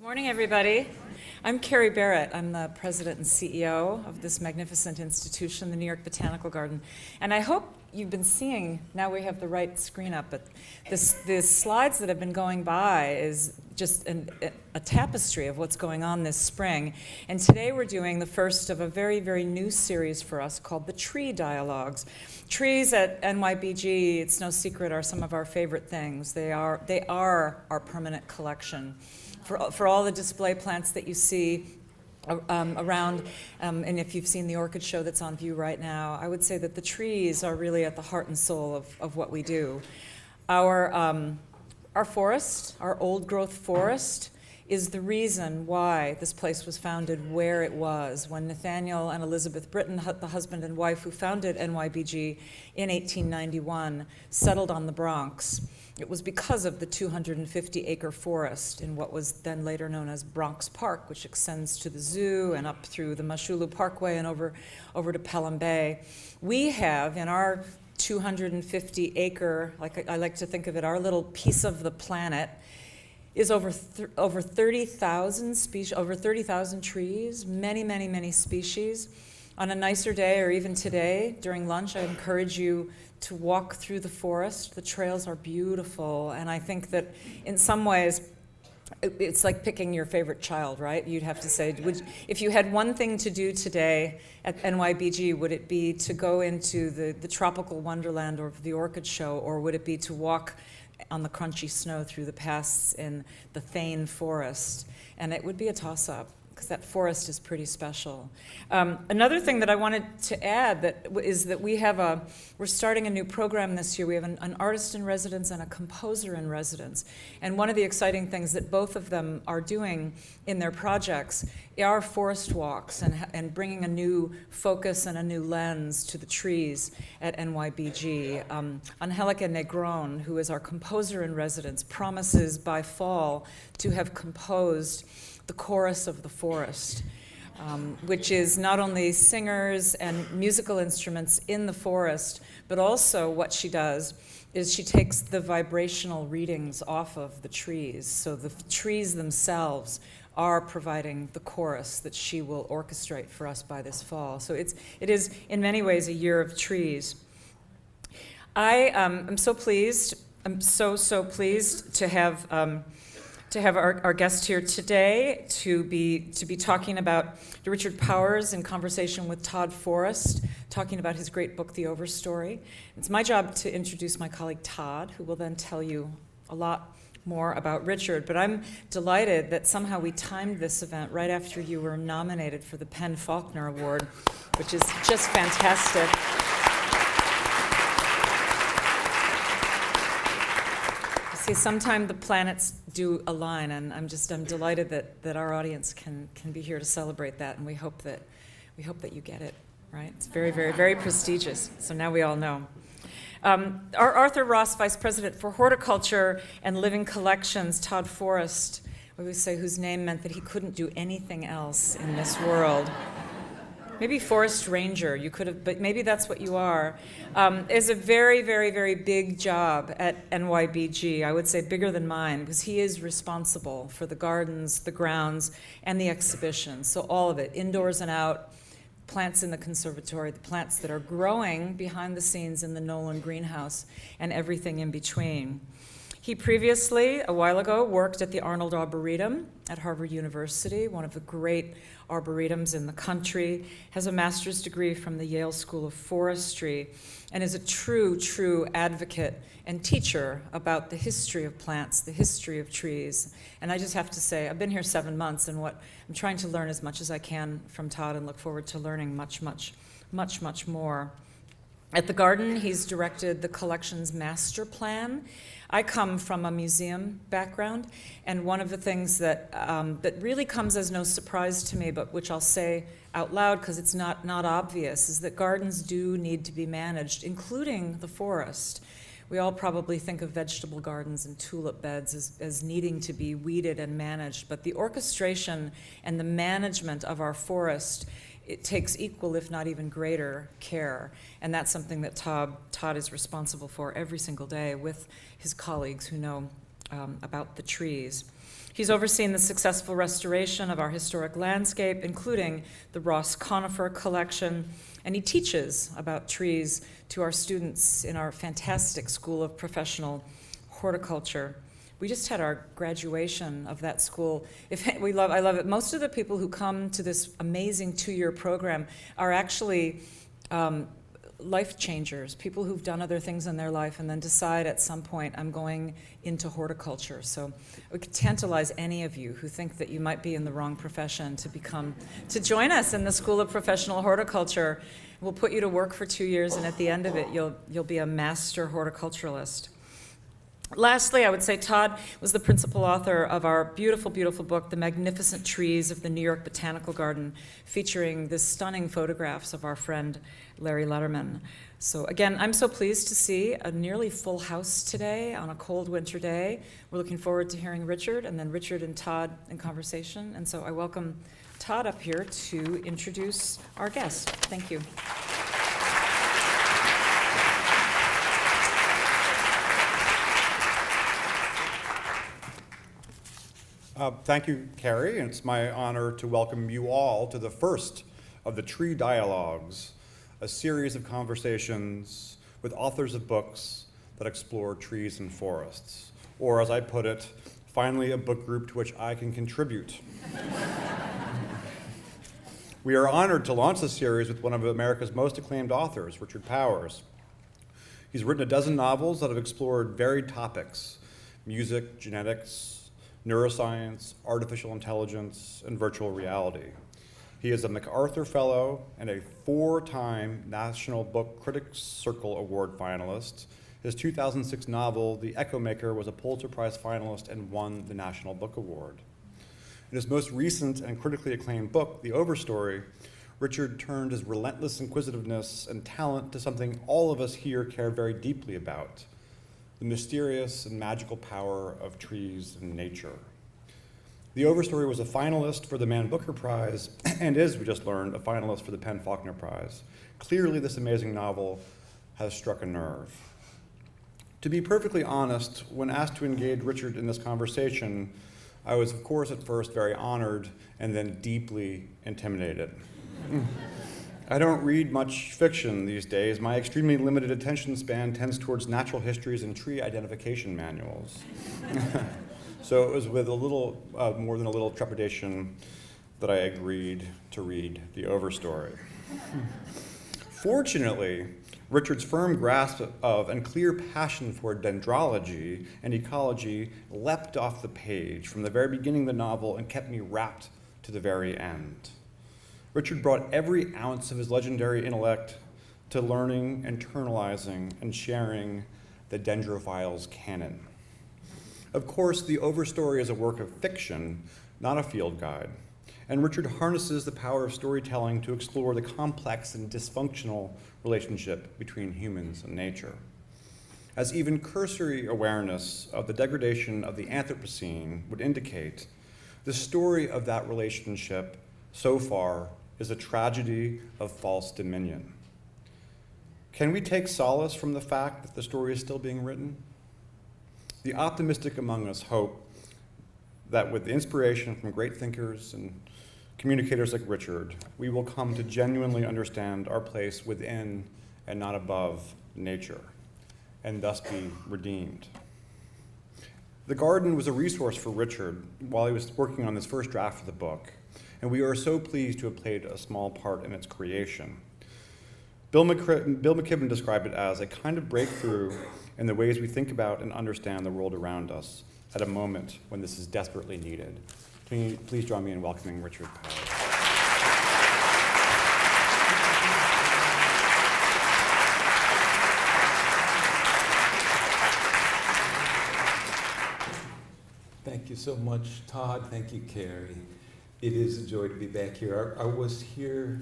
Morning, everybody. I'm Carrie Barrett. I'm the president and CEO of this magnificent institution, the New York Botanical Garden. And I hope you've been seeing, now we have the right screen up, but the slides that have been going by is just a tapestry of what's going on this spring. And today we're doing the first of a very, very new series for us called the Tree Dialogues. Trees at NYBG, it's no secret, are some of our favorite things. They are our permanent collection. For all the display plants that you see around, and if you've seen the orchid show that's on view right now, I would say that the trees are really at the heart and soul of what we do. Our forest, our old growth forest, is the reason why this place was founded where it was. When Nathaniel and Elizabeth Britton, the husband and wife who founded NYBG in 1891, settled on the Bronx, it was because of the 250-acre forest in what was then later known as Bronx Park, which extends to the zoo and up through the Mashulu Parkway and over to Pelham Bay. We have, in our 250-acre, like I like to think of it, our little piece of the planet, is over 30,000 species, over 30,000 trees, many species. On a nicer day, or even today, during lunch, I encourage you to walk through the forest. The trails are beautiful, and I think that in some ways, it's like picking your favorite child, right? You'd have to say, if you had one thing to do today at NYBG, would it be to go into the tropical wonderland or the orchid show, or would it be to walk on the crunchy snow through the paths in the Thane forest? And it would be a toss-up, because that forest is pretty special. Another thing that I wanted to add is that we're starting a new program this year. We have an artist in residence and a composer in residence. And one of the exciting things that both of them are doing in their projects are forest walks and bringing a new focus and a new lens to the trees at NYBG. Angelica Negron, who is our composer in residence, promises by fall to have composed the chorus of the forest, which is not only singers and musical instruments in the forest, but also what she does is she takes the vibrational readings off of the trees. So the trees themselves are providing the chorus that she will orchestrate for us by this fall. So it is in many ways a year of trees. I am so pleased. I'm so pleased to have our guest here today to be talking about Richard Powers in conversation with Todd Forrest, talking about his great book, The Overstory. It's my job to introduce my colleague Todd, who will then tell you a lot more about Richard. But I'm delighted that somehow we timed this event right after you were nominated for the Faulkner Award, which is just fantastic. See, sometimes the planets do align, and I'm delighted that our audience can be here to celebrate that, and we hope that you get it, right? It's very prestigious. So now we all know. Our Arthur Ross Vice President for Horticulture and Living Collections, Todd Forrest, we always say whose name meant that he couldn't do anything else in this world. Maybe Forest Ranger, you could have, but maybe that's what you are, is a very big job at NYBG. I would say bigger than mine, because he is responsible for the gardens, the grounds, and the exhibitions. So all of it, indoors and out, plants in the conservatory, the plants that are growing behind the scenes in the Nolan greenhouse, and everything in between. He previously, a while ago, worked at the Arnold Arboretum at Harvard University, one of the great arboretums in the country, has a master's degree from the Yale School of Forestry, and is a true advocate and teacher about the history of plants, the history of trees. And I just have to say, I've been here 7 months, and I'm trying to learn as much as I can from Todd, and look forward to learning much more. At the garden, he's directed the collection's master plan. I come from a museum background, and one of the things that really comes as no surprise to me, but which I'll say out loud because it's not obvious, is that gardens do need to be managed, including the forest. We all probably think of vegetable gardens and tulip beds as needing to be weeded and managed, but the orchestration and the management of our forest, it takes equal, if not even greater, care. And that's something that Todd is responsible for every single day with his colleagues who know about the trees. He's overseen the successful restoration of our historic landscape, including the Ross Conifer collection, and he teaches about trees to our students in our fantastic School of Professional Horticulture. We just had our graduation of that school. I love it. Most of the people who come to this amazing 2-year program are actually life changers, people who've done other things in their life and then decide at some point, I'm going into horticulture. So we could tantalize any of you who think that you might be in the wrong profession to join us in the School of Professional Horticulture. We'll put you to work for 2 years, and at the end of it, you'll be a master horticulturalist. Lastly, I would say Todd was the principal author of our beautiful, beautiful book, The Magnificent Trees of the New York Botanical Garden, featuring the stunning photographs of our friend Larry Letterman. So again, I'm so pleased to see a nearly full house today on a cold winter day. We're looking forward to hearing Richard, and then Richard and Todd in conversation. And so I welcome Todd up here to introduce our guest. Thank you. Thank you, Carrie, and it's my honor to welcome you all to the first of the Tree Dialogues, a series of conversations with authors of books that explore trees and forests, or as I put it, finally a book group to which I can contribute. We are honored to launch this series with one of America's most acclaimed authors, Richard Powers. He's written a dozen novels that have explored varied topics: music, genetics, neuroscience, artificial intelligence, and virtual reality. He is a MacArthur Fellow and a 4-time National Book Critics Circle Award finalist. His 2006 novel, The Echo Maker, was a Pulitzer Prize finalist and won the National Book Award. In his most recent and critically acclaimed book, The Overstory, Richard turned his relentless inquisitiveness and talent to something all of us here care very deeply about: the mysterious and magical power of trees and nature. The Overstory was a finalist for the Man Booker Prize and is, we just learned, a finalist for the Faulkner Prize. Clearly, this amazing novel has struck a nerve. To be perfectly honest, when asked to engage Richard in this conversation, I was, of course, at first very honored and then deeply intimidated. I don't read much fiction these days. My extremely limited attention span tends towards natural histories and tree identification manuals. So it was with a little, more than a little trepidation that I agreed to read The Overstory. Fortunately, Richard's firm grasp of and clear passion for dendrology and ecology leapt off the page from the very beginning of the novel and kept me wrapped to the very end. Richard brought every ounce of his legendary intellect to learning, internalizing, and sharing the Dendrophile's canon. Of course, The Overstory is a work of fiction, not a field guide, and Richard harnesses the power of storytelling to explore the complex and dysfunctional relationship between humans and nature. As even cursory awareness of the degradation of the Anthropocene would indicate, the story of that relationship so far is a tragedy of false dominion. Can we take solace from the fact that the story is still being written? The optimistic among us hope that with inspiration from great thinkers and communicators like Richard, we will come to genuinely understand our place within and not above nature, and thus be redeemed. The garden was a resource for Richard while he was working on this first draft of the book, and we are so pleased to have played a small part in its creation. Bill McKibben described it as a kind of breakthrough in the ways we think about and understand the world around us at a moment when this is desperately needed. Please join me in welcoming Richard Powers. Thank you so much, Todd. Thank you, Carrie. It is a joy to be back here. I was here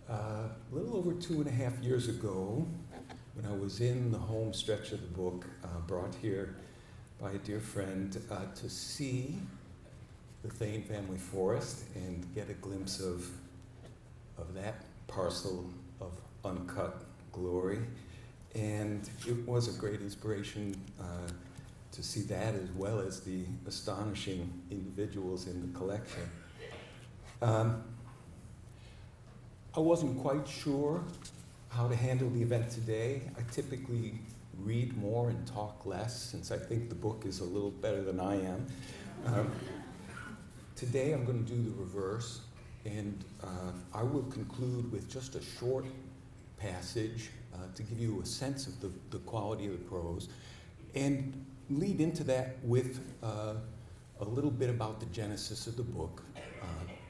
a little over 2.5 years ago when I was in the home stretch of the book, brought here by a dear friend to see the Thane family forest and get a glimpse of that parcel of uncut glory. And it was a great inspiration to see that as well as the astonishing individuals in the collection. I wasn't quite sure how to handle the event today. I typically read more and talk less, since I think the book is a little better than I am. Today I'm going to do the reverse, and I will conclude with just a short passage to give you a sense of the quality of the prose, and lead into that with a little bit about the genesis of the book,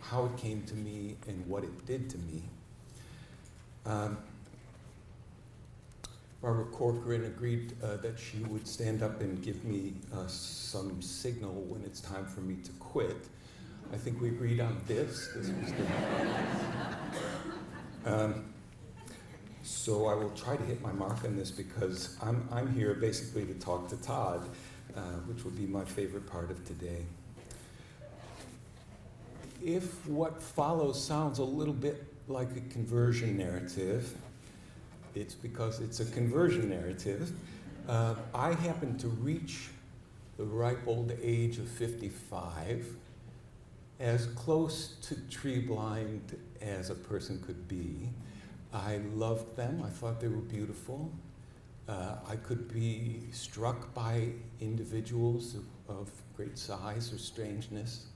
how it came to me and what it did to me. Barbara Corcoran agreed that she would stand up and give me some signal when it's time for me to quit. I think we agreed on this. This was the so I will try to hit my mark on this, because I'm here basically to talk to Todd, which would be my favorite part of today. If what follows sounds a little bit like a conversion narrative, it's because it's a conversion narrative. I happen to reach the ripe old age of 55 as close to tree blind as a person could be. I loved them. I thought they were beautiful. I could be struck by individuals of great size or strangeness,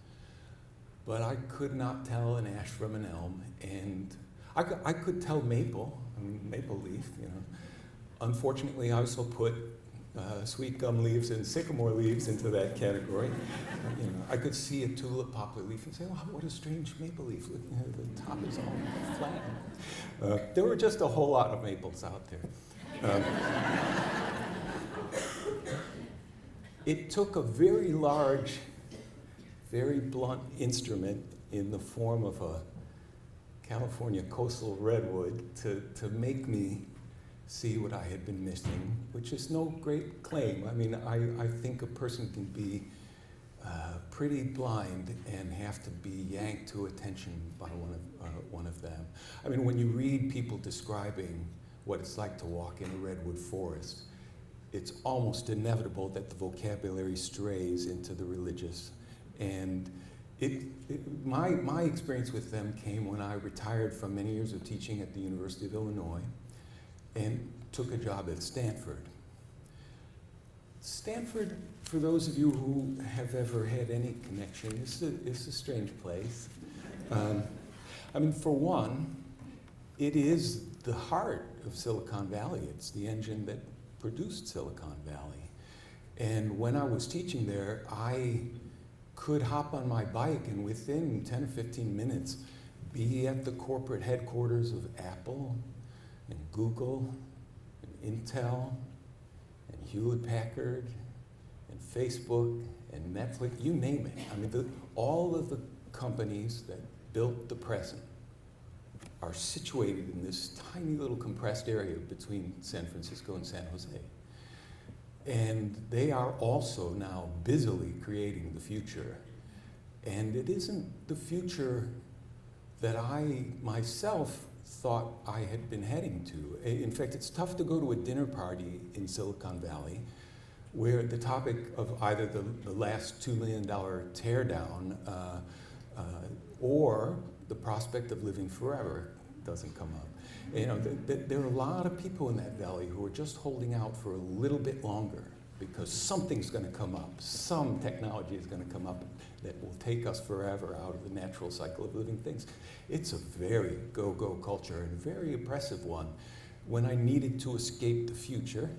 but I could not tell an ash from an elm, and I could tell maple, maple leaf, Unfortunately, I also put sweet gum leaves and sycamore leaves into that category. I could see a tulip poplar leaf and say, "Oh, what a strange maple leaf! Look, the top is all flat." There were just a whole lot of maples out there. It took a very large, very blunt instrument in the form of a California coastal redwood to make me see what I had been missing, which is no great claim. I think a person can be pretty blind and have to be yanked to attention by one of them. When you read people describing what it's like to walk in a redwood forest, it's almost inevitable that the vocabulary strays into the religious. And my experience with them came when I retired from many years of teaching at the University of Illinois and took a job at Stanford. Stanford, for those of you who have ever had any connection, is a strange place. For one, it is the heart of Silicon Valley. It's the engine that produced Silicon Valley. And when I was teaching there, I could hop on my bike and within 10 or 15 minutes be at the corporate headquarters of Apple and Google and Intel and Hewlett-Packard and Facebook and Netflix, you name it. All of the companies that built the present are situated in this tiny little compressed area between San Francisco and San Jose. And they are also now busily creating the future. And it isn't the future that I myself thought I had been heading to. In fact, it's tough to go to a dinner party in Silicon Valley where the topic of either the last $2 million teardown or the prospect of living forever doesn't come up. There are a lot of people in that valley who are just holding out for a little bit longer because something's going to come up. Some technology is going to come up that will take us forever out of the natural cycle of living things. It's a very go-go culture and a very oppressive one. When I needed to escape the future,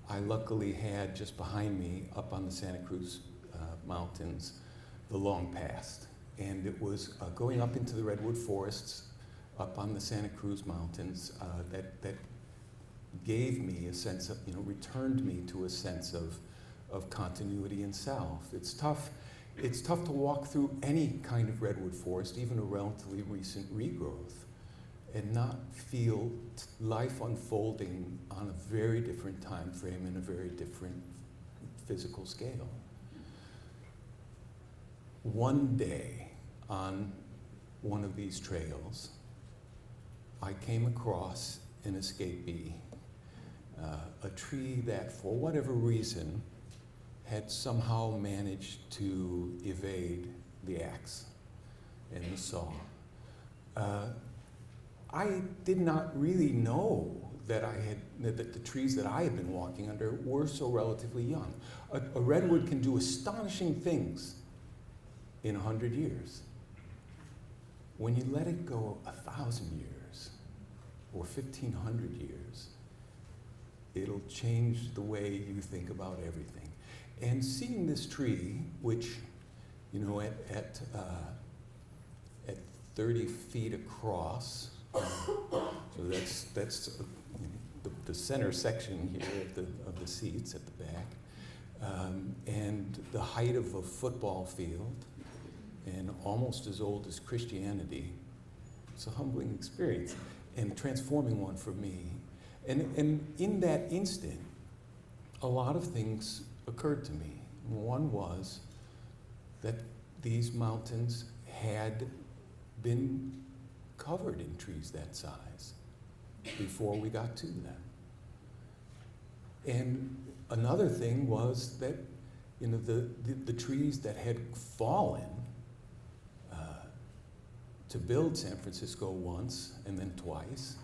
I luckily had just behind me up on the Santa Cruz mountains the long past. And it was going up into the redwood forests up on the Santa Cruz mountains that gave me a sense of, returned me to a sense of continuity and self. It's tough to walk through any kind of redwood forest, even a relatively recent regrowth, and not feel life unfolding on a very different time frame and a very different physical scale. One day on one of these trails, I came across an escapee, a tree that for whatever reason had somehow managed to evade the axe and the saw. I did not really know that that the trees that I had been walking under were so relatively young. A redwood can do astonishing things in 100 years. When you let it go 1,000 years or 1,500 years, it'll change the way you think about everything. And seeing this tree, which, you know, at 30 feet across, so that's the center section here of the seats at the back, and the height of a football field, and almost as old as Christianity. It's a humbling experience and a transforming one for me. And in that instant, a lot of things occurred to me. One was that these mountains had been covered in trees that size before we got to them. And another thing was that, you know, the trees that had fallen to build San Francisco once and then twice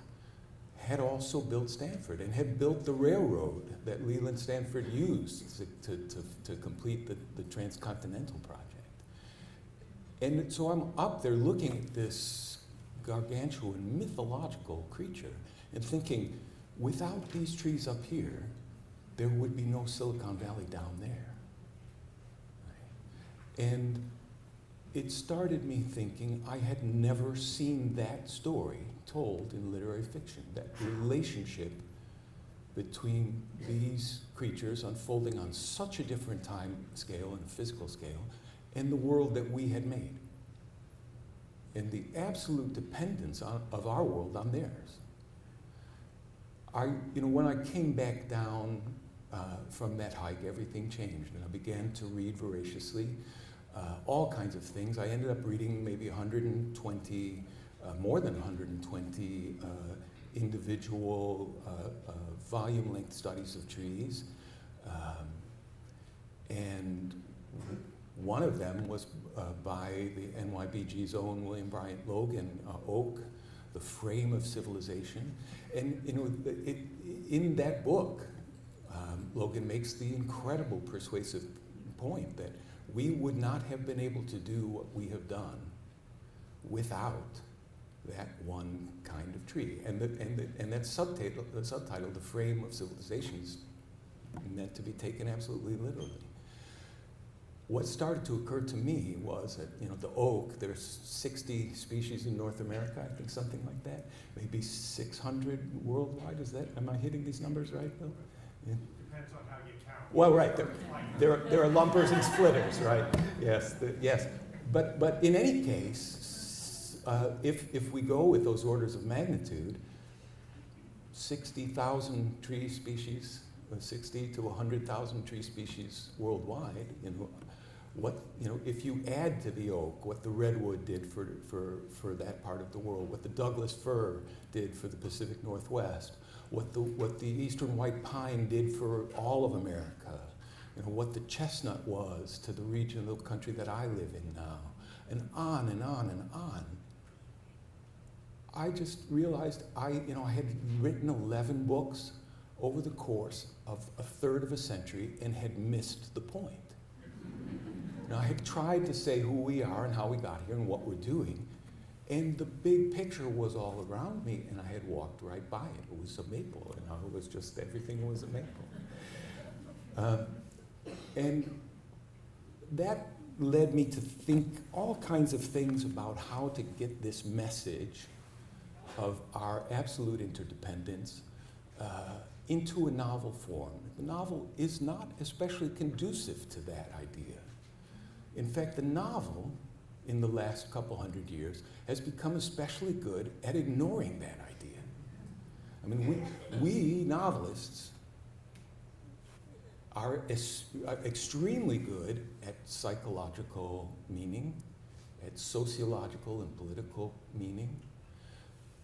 had also built Stanford and had built the railroad that Leland Stanford used to complete the transcontinental project. And so I'm up there looking at this gargantuan mythological creature and thinking, without these trees up here, there would be no Silicon Valley down there. Right? And it started me thinking I had never seen that story told in literary fiction, that relationship between these creatures unfolding on such a different time scale and physical scale, and the world that we had made, and the absolute dependence of our world on theirs. When I came back down from that hike, everything changed, and I began to read voraciously all kinds of things. I ended up reading maybe 120, more than 120 individual volume-length studies of trees, and one of them was by the NYBG's own William Bryant Logan, Oak, The Frame of Civilization. And you know, in that book, Logan makes the incredible persuasive point that we would not have been able to do what we have done without that one kind of tree. And that subtitle, The Frame of Civilization, is meant to be taken absolutely literally. What started to occur to me was that, you know, the oak, there's 60 species in North America, I think, something like that. Maybe 600 worldwide. Am I hitting these numbers right, Bill? Yeah. Depends on how you count. Well, right, there are lumpers and splitters, right? Yes, yes. But in any case, if we go with those orders of magnitude, 60,000 tree species, 60 to 100,000 tree species worldwide, if you add to the oak what the redwood did for that part of the world, what the Douglas fir did for the Pacific Northwest, what the eastern white pine did for all of America, what the chestnut was to the region of the country that I live in now, and on and on and on. I just realized I had written 11 books over the course of a third of a century and had missed the point. Now, I had tried to say who we are and how we got here and what we're doing, and the big picture was all around me, and I had walked right by it. It was a maple, and it was just, everything was a maple. And that led me to think all kinds of things about how to get this message of our absolute interdependence into a novel form. The novel is not especially conducive to that idea. In fact, the novel, in the last couple hundred years, has become especially good at ignoring that idea. I mean, we novelists are extremely good at psychological meaning, at sociological and political meaning,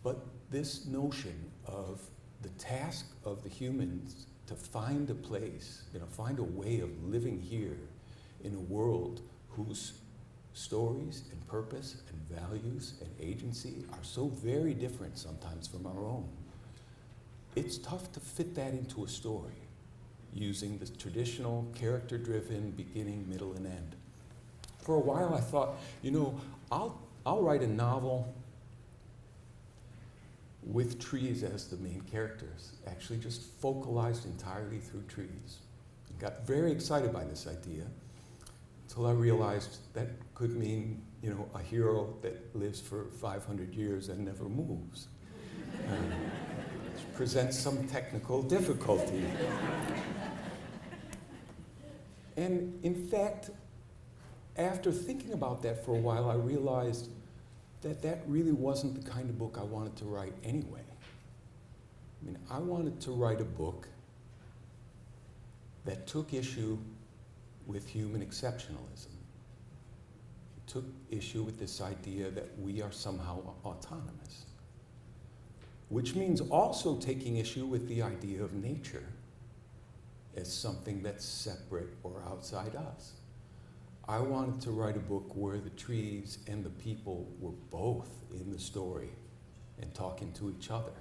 but this notion of the task of the humans to find a place, find a way of living here in a world whose stories and purpose and values and agency are so very different sometimes from our own. It's tough to fit that into a story using the traditional character-driven beginning, middle, and end. For a while I thought, I'll write a novel with trees as the main characters, actually just focalized entirely through trees. I got very excited by this idea until I realized that could mean, a hero that lives for 500 years and never moves, which presents some technical difficulty. And in fact, after thinking about that for a while, I realized that really wasn't the kind of book I wanted to write anyway. I wanted to write a book that took issue with human exceptionalism. It took issue with this idea that we are somehow autonomous, which means also taking issue with the idea of nature as something that's separate or outside us. I wanted to write a book where the trees and the people were both in the story and talking to each other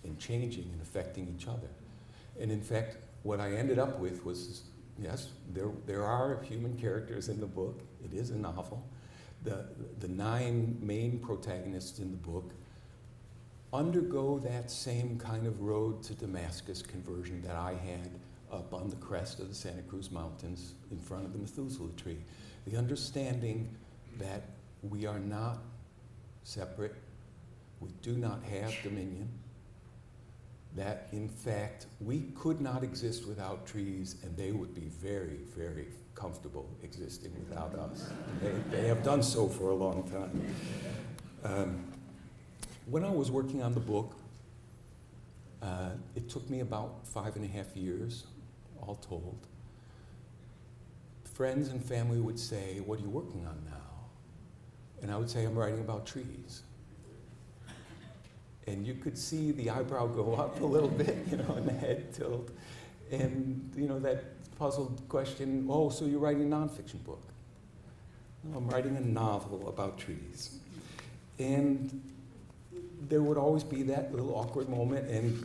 and changing and affecting each other. And in fact, what I ended up with was, yes, there are human characters in the book. It is a novel. The 9 main protagonists in the book undergo that same kind of road to Damascus conversion that I had up on the crest of the Santa Cruz Mountains in front of the Methuselah tree. The understanding that we are not separate, we do not have dominion, that in fact we could not exist without trees and they would be very, very comfortable existing without us. They have done so for a long time. When I was working on the book, it took me about 5.5 years, all told. Friends and family would say, "What are you working on now?" And I would say, "I'm writing about trees." And you could see the eyebrow go up a little bit, and the head tilt. And, that puzzled question, "Oh, so you're writing a nonfiction book?" "No, I'm writing a novel about trees." And there would always be that little awkward moment, and,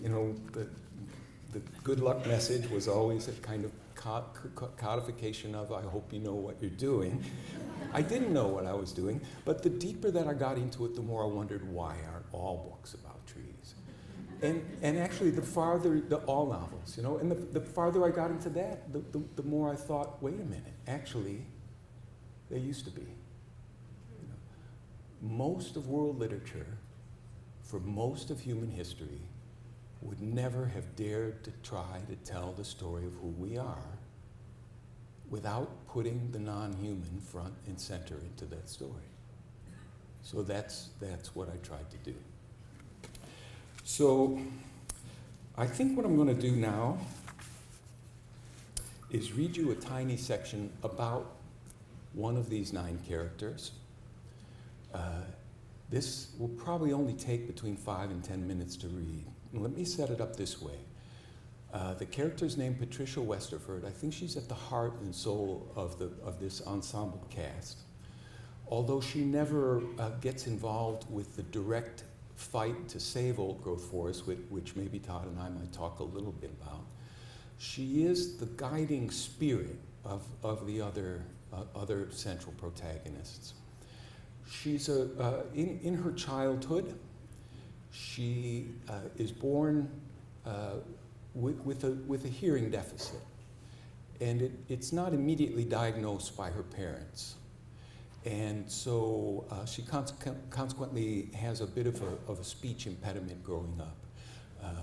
the good luck message was always a kind of codification of, "I hope you know what you're doing." I didn't know what I was doing, but the deeper that I got into it, the more I wondered, why aren't all books about trees? And actually, all novels, and the farther I got into that, the more I thought, wait a minute, actually, they used to be. Most of world literature, for most of human history, would never have dared to try to tell the story of who we are without putting the non-human front and center into that story. So that's what I tried to do. So I think what I'm going to do now is read you a tiny section about one of these 9 characters. This will probably only take between 5 and 10 minutes to read. And let me set it up this way. The character's named Patricia Westerford. I think she's at the heart and soul of this ensemble cast. Although she never gets involved with the direct fight to save Old Growth Forest, which maybe Todd and I might talk a little bit about, she is the guiding spirit of the other central protagonists. She's in her childhood, she is born with a hearing deficit, and it's not immediately diagnosed by her parents, and so she consequently has a bit of a speech impediment growing up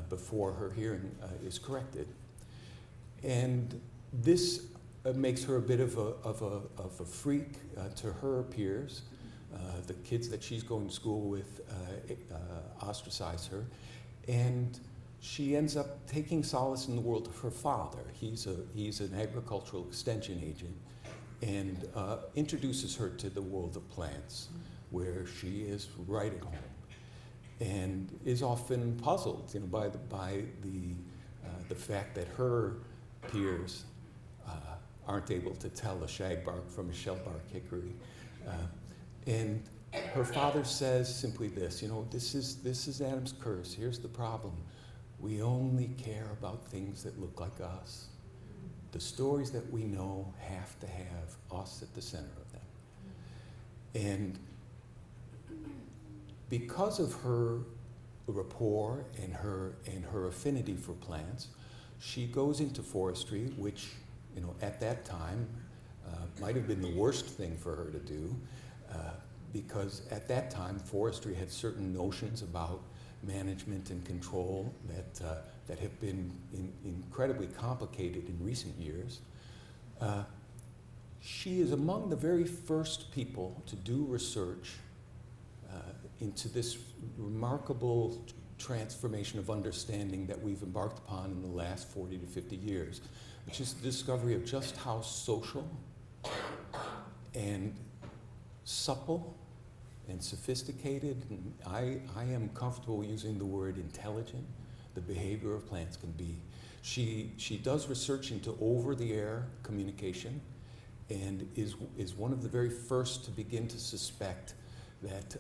before her hearing is corrected, and this makes her a bit of a freak to her peers. The kids that she's going to school with ostracize her, and she ends up taking solace in the world of her father. He's an agricultural extension agent, and introduces her to the world of plants, where she is right at home, and is often puzzled, by the the fact that her peers aren't able to tell a shagbark from a shellbark hickory. And her father says simply this, this is Adam's curse. Here's the problem. We only care about things that look like us. The stories that we know have to have us at the center of them. And because of her rapport and her affinity for plants, she goes into forestry, which, at that time might have been the worst thing for her to do, because at that time forestry had certain notions about management and control that have been incredibly complicated in recent years. She is among the very first people to do research into this remarkable transformation of understanding that we've embarked upon in the last 40 to 50 years, which is the discovery of just how social and supple and sophisticated, and I am comfortable using the word intelligent, the behavior of plants can be. She does research into over-the-air communication and is one of the very first to begin to suspect that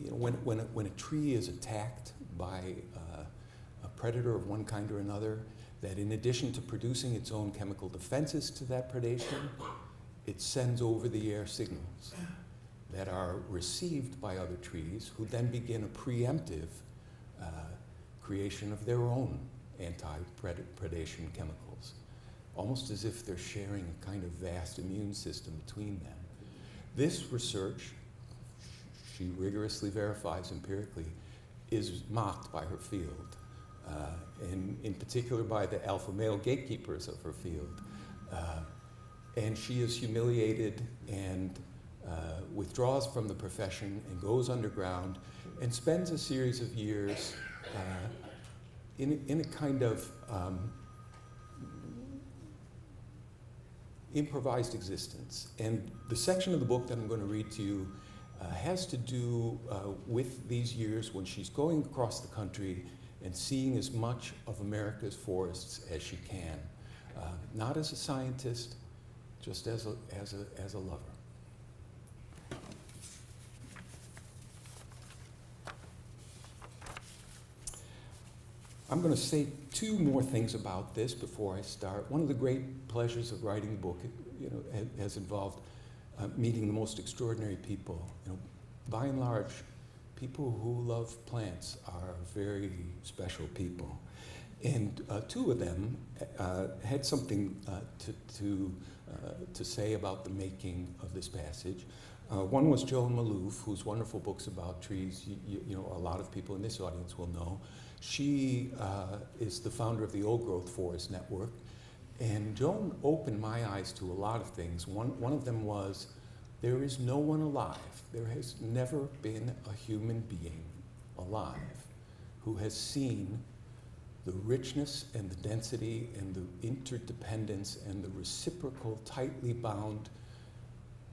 when a tree is attacked by a predator of one kind or another, that in addition to producing its own chemical defenses to that predation, it sends over-the-air signals that are received by other trees, who then begin a preemptive creation of their own anti-predation chemicals, almost as if they're sharing a kind of vast immune system between them. This research, she rigorously verifies empirically, is mocked by her field, and in particular by the alpha male gatekeepers of her field. And she is humiliated and withdraws from the profession and goes underground and spends a series of years in a kind of improvised existence. And the section of the book that I'm going to read to you has to do with these years when she's going across the country and seeing as much of America's forests as she can, not as a scientist, just as a lover. I'm going to say two more things about this before I start. One of the great pleasures of writing the book, has involved meeting the most extraordinary people. By and large, people who love plants are very special people, and two of them had something to say about the making of this passage. One was Joan Maloof, whose wonderful books about trees, a lot of people in this audience will know. She is the founder of the Old Growth Forest Network, and Joan opened my eyes to a lot of things. One of them was, there is no one alive, there has never been a human being alive who has seen the richness and the density and the interdependence and the reciprocal, tightly bound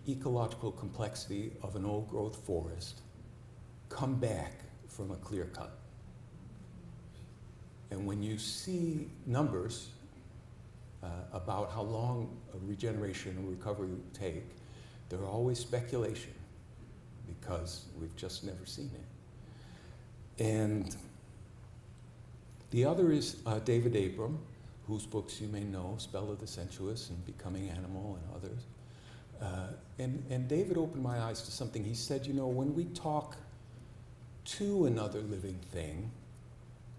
ecological complexity of an old growth forest come back from a clear cut. And when you see numbers about how long a regeneration and recovery would take, there are always speculation because we've just never seen it. And the other is David Abram, whose books you may know, Spell of the Sensuous and Becoming Animal and others. And David opened my eyes to something. He said, when we talk to another living thing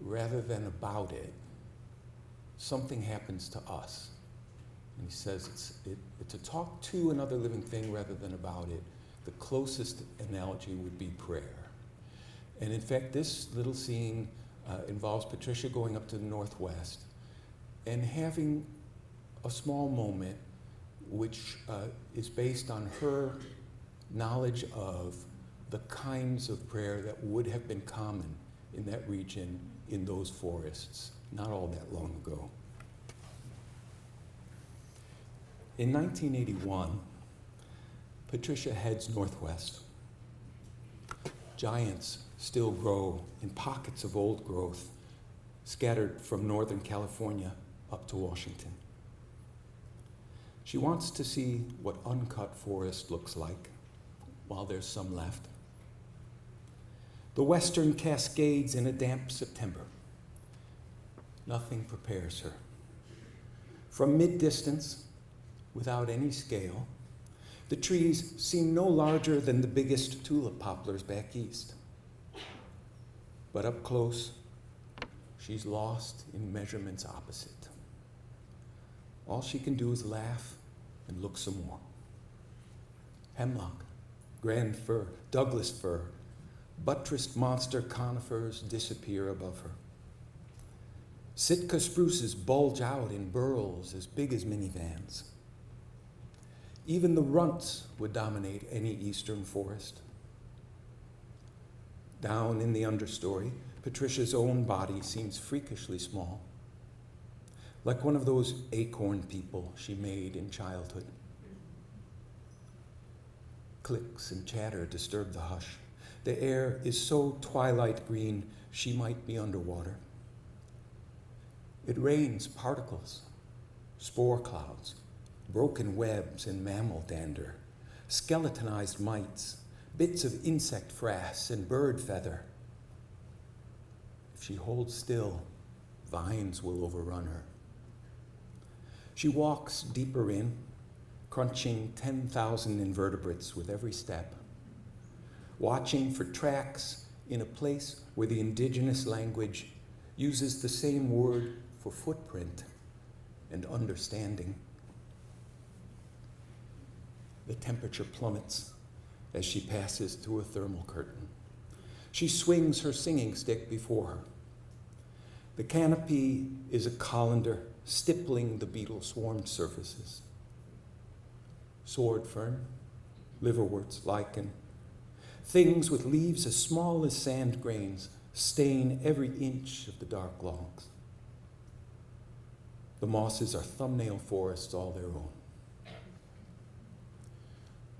rather than about it, something happens to us. And he says to talk to another living thing rather than about it, the closest analogy would be prayer. And in fact, this little scene involves Patricia going up to the Northwest and having a small moment which is based on her knowledge of the kinds of prayer that would have been common in that region, in those forests, not all that long ago. In 1981, Patricia heads northwest. Giants still grow in pockets of old growth scattered from Northern California up to Washington. She wants to see what uncut forest looks like, while there's some left. The western Cascades in a damp September. Nothing prepares her. From mid-distance, without any scale, the trees seem no larger than the biggest tulip poplars back east. But up close, she's lost in measurements opposite. All she can do is laugh and look some more. Hemlock, grand fir, Douglas fir, buttressed monster conifers disappear above her. Sitka spruces bulge out in burls as big as minivans. Even the runts would dominate any eastern forest. Down in the understory, Patricia's own body seems freakishly small, like one of those acorn people she made in childhood. Clicks and chatter disturb the hush. The air is so twilight green she might be underwater. It rains particles, spore clouds, broken webs and mammal dander, skeletonized mites, bits of insect frass and bird feather. If she holds still, vines will overrun her. She walks deeper in, crunching 10,000 invertebrates with every step, watching for tracks in a place where the indigenous language uses the same word for footprint and understanding. The temperature plummets as she passes through a thermal curtain. She swings her singing stick before her. The canopy is a colander stippling the beetle-swarmed surfaces. Sword fern, liverworts, lichen, things with leaves as small as sand grains stain every inch of the dark logs. The mosses are thumbnail forests all their own.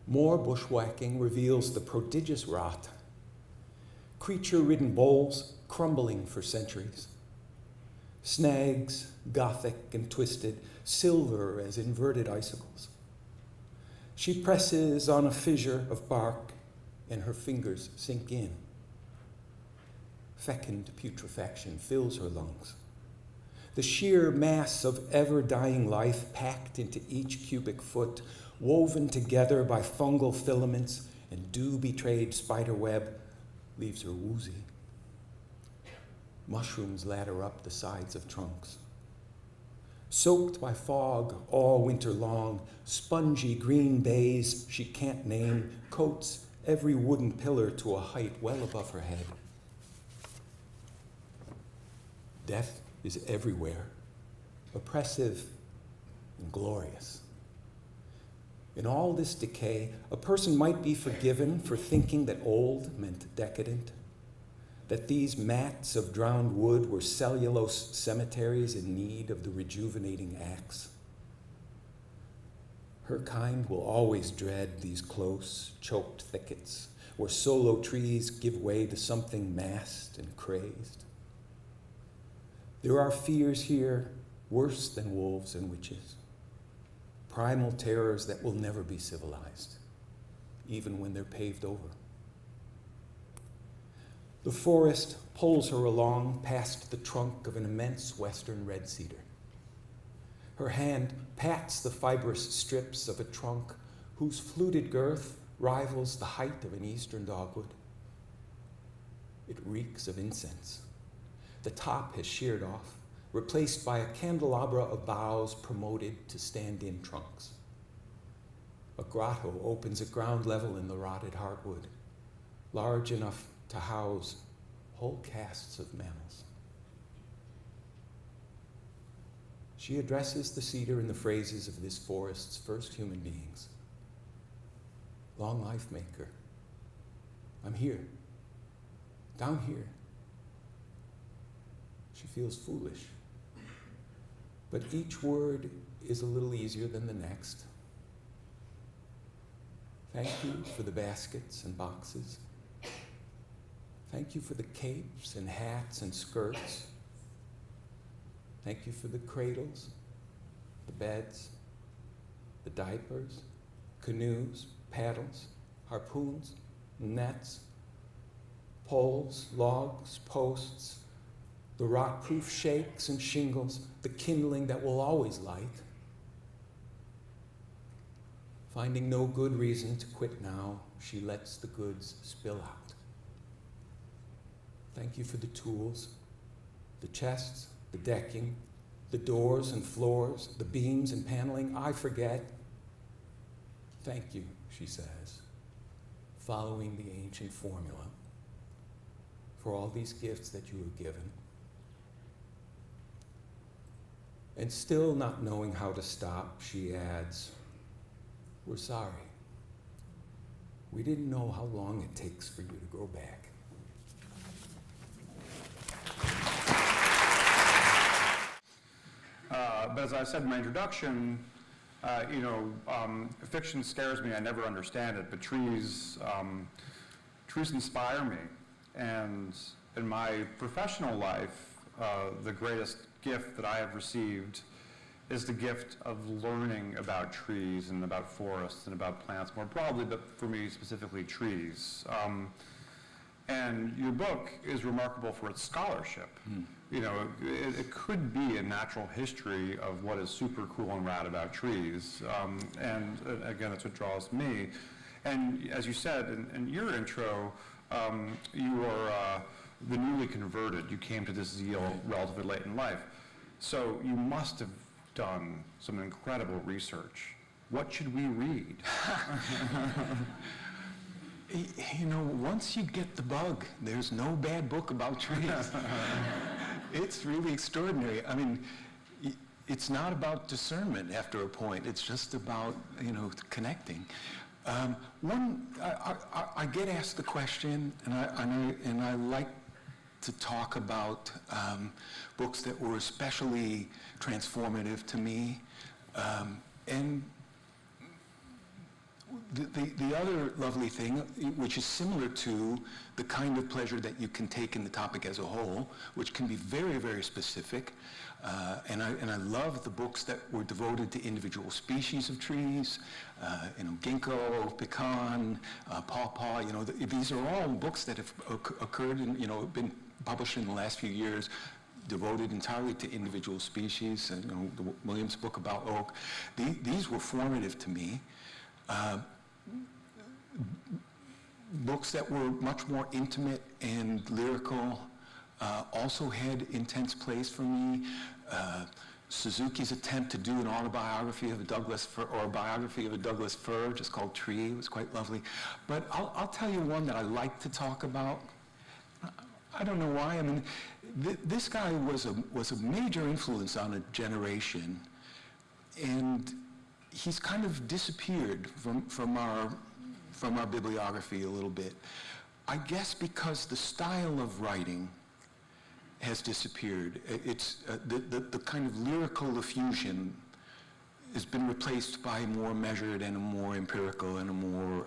More bushwhacking reveals the prodigious rot. Creature-ridden boles crumbling for centuries. Snags, gothic and twisted, silver as inverted icicles. She presses on a fissure of bark and her fingers sink in. Fecund putrefaction fills her lungs. The sheer mass of ever-dying life packed into each cubic foot, woven together by fungal filaments and dew-betrayed spider web, leaves her woozy. Mushrooms ladder up the sides of trunks. Soaked by fog all winter long, spongy green bays she can't name coats every wooden pillar to a height well above her head. Death is everywhere, oppressive and glorious. In all this decay, a person might be forgiven for thinking that old meant decadent, that these mats of drowned wood were cellulose cemeteries in need of the rejuvenating axe. Her kind will always dread these close, choked thickets where solo trees give way to something massed and crazed. There are fears here worse than wolves and witches, primal terrors that will never be civilized, even when they're paved over. The forest pulls her along past the trunk of an immense western red cedar. Her hand pats the fibrous strips of a trunk whose fluted girth rivals the height of an eastern dogwood. It reeks of incense. The top has sheared off, replaced by a candelabra of boughs promoted to stand-in trunks. A grotto opens at ground level in the rotted heartwood, large enough to house whole casts of mammals. She addresses the cedar in the phrases of this forest's first human beings. Long life maker, I'm here, down here. She feels foolish, but each word is a little easier than the next. Thank you for the baskets and boxes. Thank you for the capes and hats and skirts. Thank you for the cradles, the beds, the diapers, canoes, paddles, harpoons, nets, poles, logs, posts, the rock-proof shakes and shingles, the kindling that will always light. Finding no good reason to quit now, she lets the goods spill out. Thank you for the tools, the chests, the decking, the doors and floors, the beams and paneling. I forget. Thank you, she says, following the ancient formula, for all these gifts that you have given. And still not knowing how to stop, she adds, we're sorry. We didn't know how long it takes for you to grow back. But as I said in my introduction, fiction scares me. I never understand it, but trees inspire me. And in my professional life, the greatest gift that I have received is the gift of learning about trees and about forests and about plants more broadly, but for me specifically trees. And your book is remarkable for its scholarship. It could be a natural history of what is super cool and rad about trees. And again, that's what draws me. And as you said in your intro, you are the newly converted. You came to this zeal relatively late in life. So you must have done some incredible research. What should we read? Once you get the bug, there's no bad book about trees. It's really extraordinary. I mean, it's not about discernment after a point. It's just about, connecting. I get asked the question, and I like to talk about books that were especially transformative to me. And the other lovely thing, which is similar to the kind of pleasure that you can take in the topic as a whole, which can be very, very specific, and I love the books that were devoted to individual species of trees, ginkgo, pecan, pawpaw. These are all books that have occurred and been published in the last few years, devoted entirely to individual species. The Williams book about oak. These were formative to me. Books that were much more intimate and lyrical also had intense place for me. Suzuki's attempt to do an autobiography of a Douglas fir, or a biography of a Douglas fir, just called Tree, was quite lovely. But I'll tell you one that I like to talk about. I don't know why. I mean, this guy was a major influence on a generation, and he's kind of disappeared from our bibliography a little bit. I guess because the style of writing has disappeared. It's the kind of lyrical effusion has been replaced by more measured and a more empirical and a more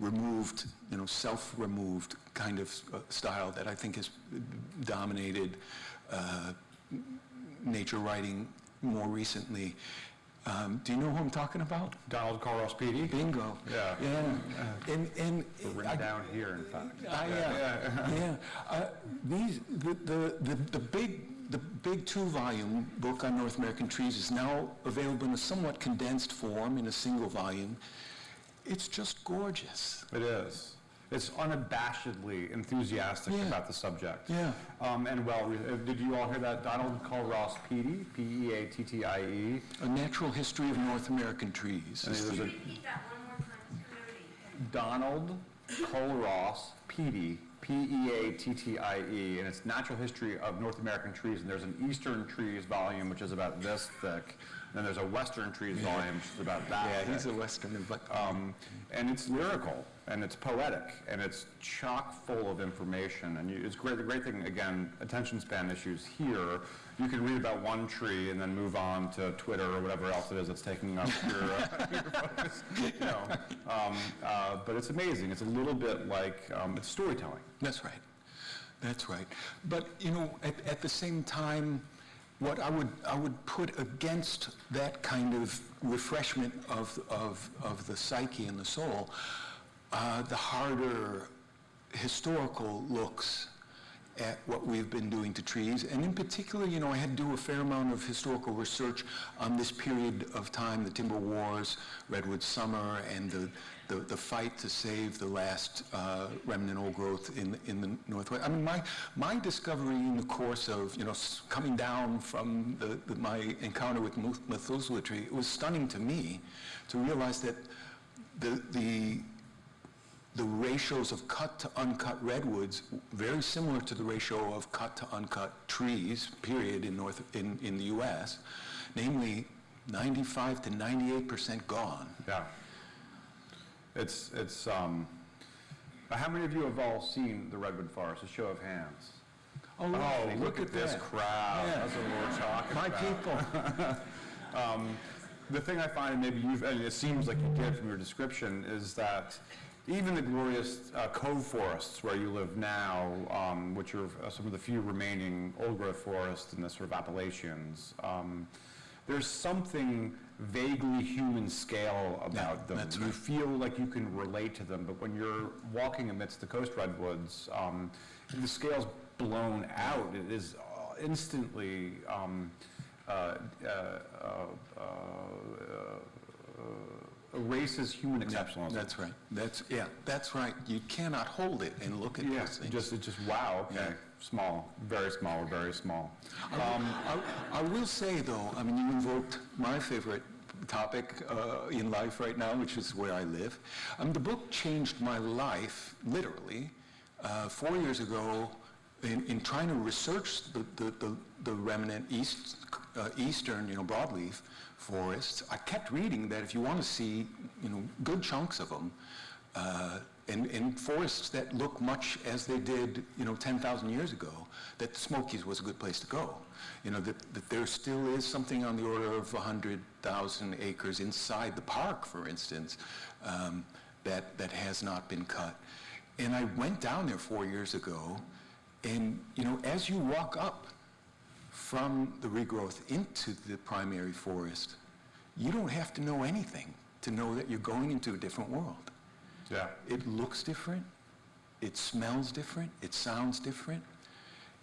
removed, self-removed kind of style that I think has dominated nature writing more recently. Do you know who I'm talking about? Donald Carlos Petey. Bingo. Yeah. Yeah. And written down here, in fact. The big 2-volume book on North American trees is now available in a somewhat condensed form in a single volume. It's just gorgeous. It is. It's unabashedly enthusiastic about the subject. Yeah. Did you all hear that? Donald Carlos Petey, P-E-A-T-T-I-E. A Natural History of North American Trees. And there's Repeat that one more time. It's Donald Carlos Petey, P-E-A-T-T-I-E, and it's Natural History of North American Trees, and there's an Eastern Trees volume, which is about this thick, and then there's a Western Trees volume, which is about that thick. Yeah, he's a Westerner, but... And it's lyrical, and it's poetic, and it's chock full of information, and it's great. The great thing, again, attention span issues here, you can read about one tree and then move on to Twitter or whatever else it is that's taking up your focus. But it's amazing. It's a little bit like, it's storytelling. That's right. That's right. But, at the same time, what I would put against that kind of refreshment of the psyche and the soul, the harder historical looks at what we've been doing to trees. And in particular, you know, I had to do a fair amount of historical research on this period of time, the timber wars, redwood summer, and the fight to save the last remnant old growth in the Northwest. I mean, my discovery in the course of, you know, coming down from my encounter with Methuselah tree, it was stunning to me to realize that the ratios of cut to uncut redwoods, very similar to the ratio of cut to uncut trees, period, in the U.S., namely 95 to 98% gone. Yeah. It's how many of you have all seen the redwood forest? A show of hands. Oh, Look at this that. crowd. Yeah. That's what we're talking My about. people. The thing I find, maybe and it seems like you did from your description, is that even the glorious cove forests where you live now, which are some of the few remaining old-growth forests in the sort of Appalachians, there's something vaguely human scale about them. That's You right. feel like you can relate to them, but when you're walking amidst the coast redwoods, the scale's blown out. It is instantly erases human exceptionalism. That's right. That's right. You cannot hold it and look at those things. It's just wow. Okay, Yeah. small, very small, very small. I will say, though, I mean, you invoked my favorite topic in life right now, which is where I live. The book changed my life, literally, 4 years ago in trying to research the remnant eastern, broadleaf forests. I kept reading that if you want to see, good chunks of them, and forests that look much as they did, 10,000 years ago, that the Smokies was a good place to go. That there still is something on the order of 100,000 acres inside the park, for instance, that has not been cut. And I went down there 4 years ago, and, as you walk up from the regrowth into the primary forest, you don't have to know anything to know that you're going into a different world. Yeah. It looks different, it smells different, it sounds different.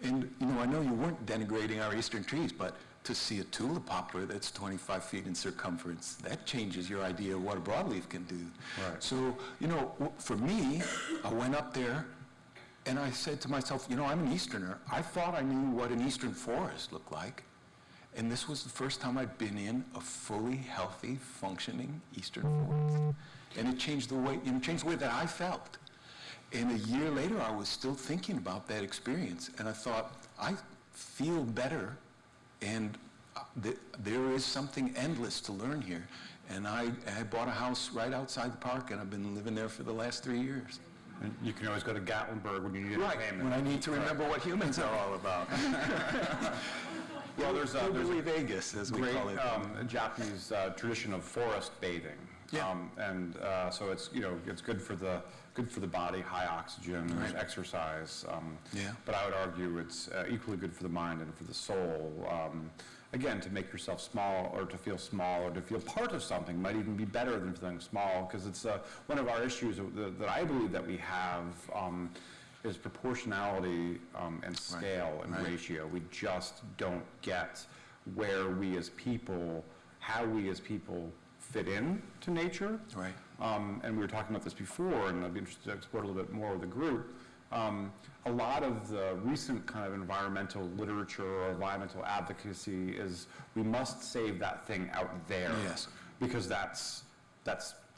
And, I know you weren't denigrating our eastern trees, but to see a tulip poplar that's 25 feet in circumference, that changes your idea of what a broadleaf can do. Right. So, for me, I went up there and I said to myself, I'm an Easterner. I thought I knew what an eastern forest looked like. And this was the first time I'd been in a fully healthy, functioning eastern forest. And it changed the way, that I felt. And a year later, I was still thinking about that experience. And I thought, I feel better, and there is something endless to learn here. And I bought a house right outside the park, and I've been living there for the last 3 years. And you can always go to Gatlinburg when you need Right, entertainment. when I need to remember what humans are all about. Well, there's a Vegas, as we great call it. Japanese tradition of forest bathing. Yeah. So it's it's good for the body, high oxygen, Right. exercise. Yeah. But I would argue it's equally good for the mind and for the soul. Again, to make yourself small, or to feel small, or to feel part of something might even be better than feeling small, because it's one of our issues that I believe that we have is proportionality and scale and Right. ratio. We just don't get where we as people, how we as people fit in to nature. Right. And we were talking about this before, and I'd be interested to explore a little bit more with the group. A lot of the recent kind of environmental literature or environmental advocacy is we must save that thing out there. Yes. Because that's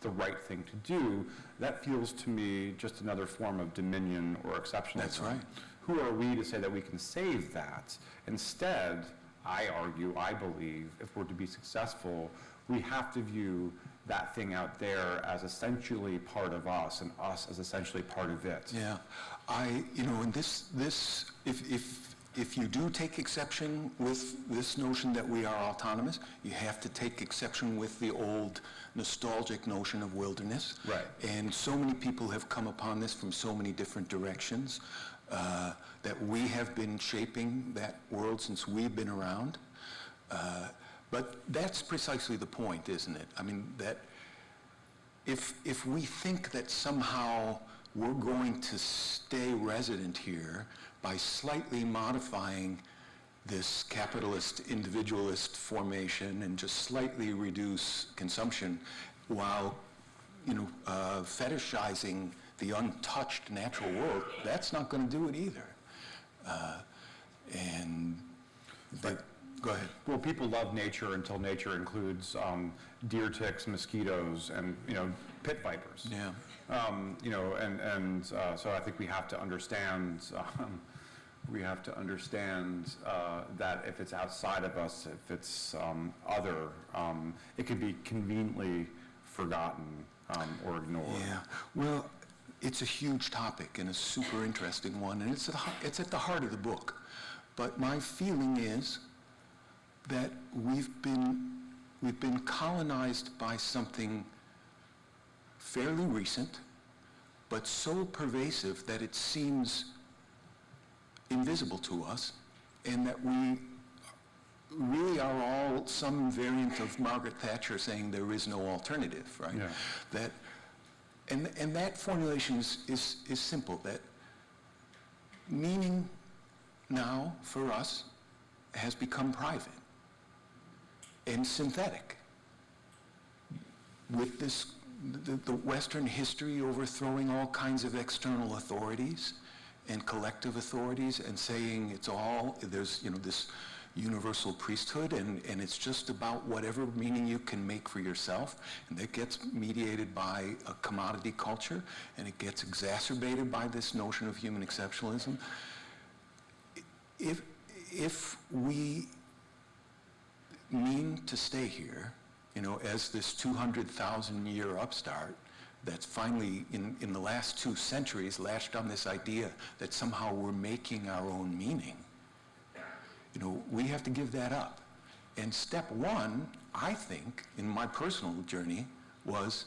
the right thing to do. That feels to me just another form of dominion or exceptionalism. That's right. Who are we to say that we can save that? Instead, I believe, if we're to be successful, we have to view that thing out there as essentially part of us, and us as essentially part of it. Yeah, and this, if you do take exception with this notion that we are autonomous, you have to take exception with the old nostalgic notion of wilderness. Right. And so many people have come upon this from so many different directions that we have been shaping that world since we've been around. But that's precisely the point, isn't it? I mean, that if we think that somehow we're going to stay resident here by slightly modifying this capitalist individualist formation and just slightly reduce consumption while, fetishizing the untouched natural world, that's not going to do it either. Go ahead. Well, people love nature until nature includes deer ticks, mosquitoes, and pit vipers. Yeah. So I think we have to understand. That if it's outside of us, if it's other, it could be conveniently forgotten or ignored. Yeah. Well, it's a huge topic and a super interesting one, and it's at the heart of the book. But my feeling is that we've been colonized by something fairly recent, but so pervasive that it seems invisible to us, and that we really are all some variant of Margaret Thatcher saying there is no alternative, right? Yeah. And that formulation is simple, that meaning now for us has become private and synthetic. With the Western history overthrowing all kinds of external authorities and collective authorities and saying there's this universal priesthood and it's just about whatever meaning you can make for yourself, and that gets mediated by a commodity culture, and it gets exacerbated by this notion of human exceptionalism. If we mean to stay here, as this 200,000-year upstart that's finally, in the last 2 centuries, latched on this idea that somehow we're making our own meaning, we have to give that up. And step one, I think, in my personal journey, was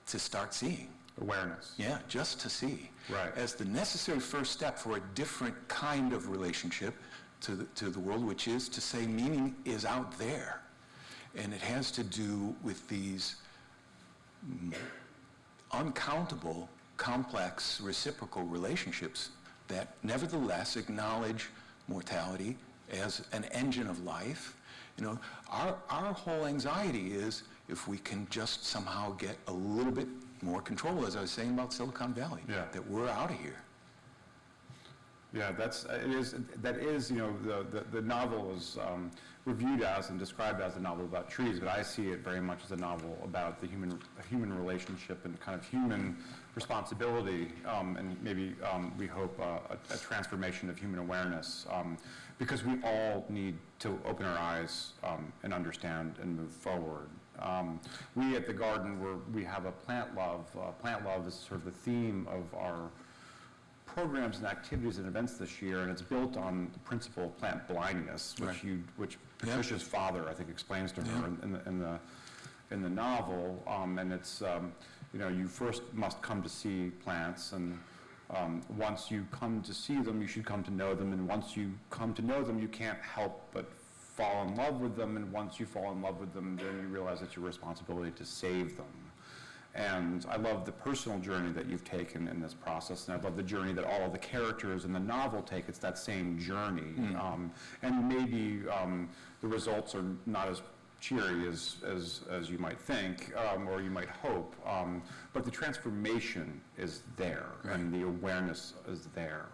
to start seeing. Awareness. Yeah, just to see. Right. As the necessary first step for a different kind of relationship to the world, which is to say meaning is out there. And it has to do with these uncountable, complex, reciprocal relationships that nevertheless acknowledge mortality as an engine of life. Our whole anxiety is if we can just somehow get a little bit more control, as I was saying about Silicon Valley, that we're out of here. Yeah, that is the novel is reviewed as and described as a novel about trees, but I see it very much as a novel about the human relationship and kind of human responsibility, and maybe we hope a transformation of human awareness, because we all need to open our eyes and understand and move forward. We at the Garden, we have a plant love. Plant love is sort of the theme of our programs and activities and events this year, and it's built on the principle of plant blindness, which Patricia's father, I think, explains to her in the novel. And it's you first must come to see plants, and once you come to see them, you should come to know them, and once you come to know them, you can't help but fall in love with them, and once you fall in love with them, then you realize it's your responsibility to save them. And I love the personal journey that you've taken in this process, and I love the journey that all of the characters in the novel take. It's that same journey. And maybe the results are not as cheery as you might think, or you might hope, but the transformation is there, and the awareness is there.